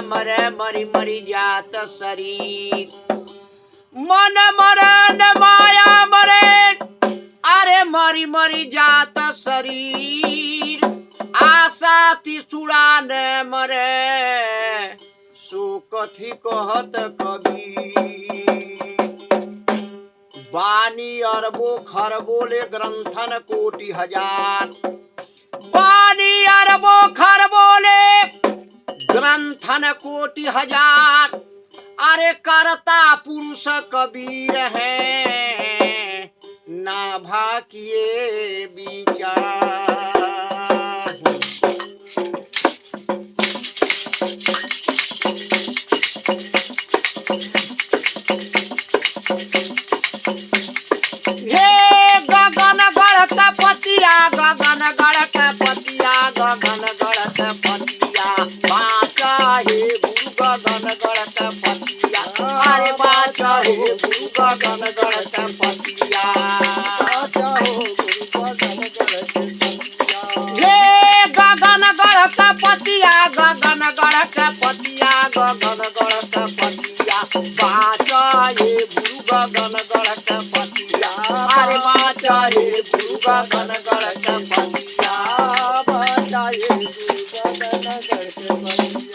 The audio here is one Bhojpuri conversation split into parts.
मरे मरी मरी जात शरीर मन मरे न माया मरे अरे मरी मरी जात शरीर आशा तिसुड़ा न मरे सो कथी कहत कबीर बानी अरबो खरबोले ग्रंथन कोटि हजार बानी अरबो खरबोले ग्रंथन कोटि हजार अरे करता पुरुष कबीर है नाभा किए विचार गगन गढ़ पतिया बाचा हे गुरु गगन गढ़ पतिया अरे बाचा हे गुरु गगन गढ़ पतिया हे गगन गढ़ पतिया गगन गढ़ पतिया गगन गढ़ पतिया बाचा हे गुरु गगन गढ़ पतिया अरे बाचा हे गुरु गगन गढ़ पतिया बाचा हे गुरु गगन गढ़ पतिया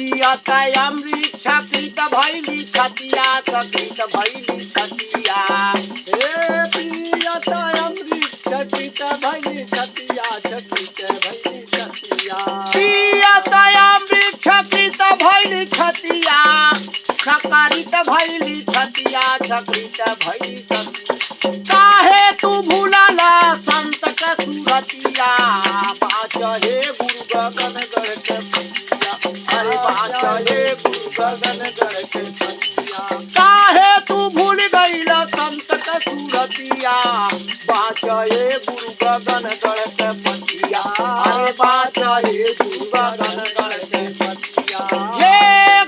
अमृत छकृत भैली छतिया छकृत भैली छतिया हे प्रियत अमृत छकृत भैली छतिया छकृत भैली छतिया प्रियत अमृत छकृत भैली छतिया छकृत भैली छतिया छकृत भैली छतिया काहे तू भूलला संत के सुरतिया बाच हे गुरु गगन गढ़ के पतिया अरे बाच हे गुरु गगन गढ़ के पतिया काहे तू भूल गईला संत के सुरतिया बाच हे गुरु गगन गढ़ के पतिया अरे बाच हे गुरु गगन गढ़ के पतिया हे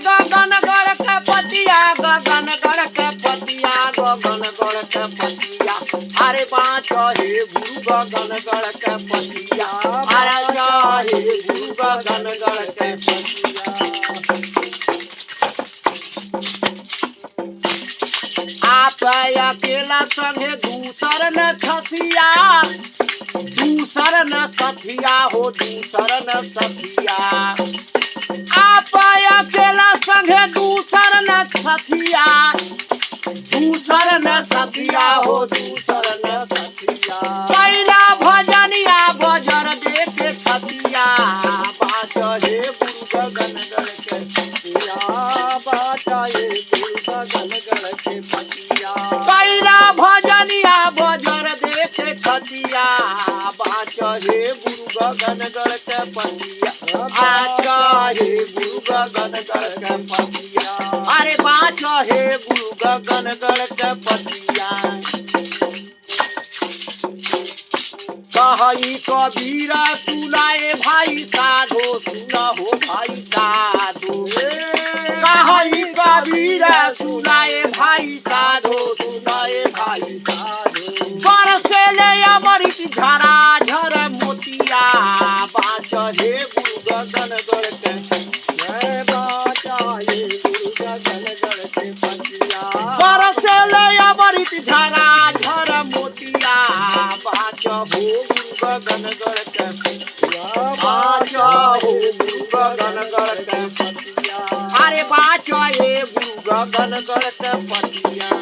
गगन गढ़ के पतिया गगन गढ़ के पतिया गगन गढ़ के पतिया अरे बाच हे गुरु गगन गढ़ के पतिया अरे जा हे गुरु गगन गढ़ के पतिया आप अकेला संगे दूसर न छथिया दूसर न सथिया हो दूसर न सथिया आप अकेला संगे दूसर न छथिया दूसर न सथिया हो दूसर न सथिया कैला भजनिया बजर देखे छतिया बाच हे गुरु गगन गढ़ के पतिया बाच हे गुरु गगन गढ़ के पतिया कैला भजनिया बजर देखे छतिया बाच हे गुरु गगन गढ़ के पतिया बाच हे गुरु गगन गढ़ के पतिया अरे बाच हे गुरु गगन गढ़ के पतिया कही कबीरा सुनाए भाई साधो सुना हो भाई साधो कही कबीरा सुनाए भाई साधो सुनाए भाई साधो बरसे ले अमृत झरा झर मोतिया बाच हे गुरु गगन गढ़ के बाच हे गुरु गगन गढ़ के पतिया बरसे ले अमृत झरा झर मोतिया बाच हो गुरु गगन गढ़ के पतिया बाच हो गुरु गगन गढ़ के पतिया अरे बाच हे गुरु गगन गढ़ के पतिया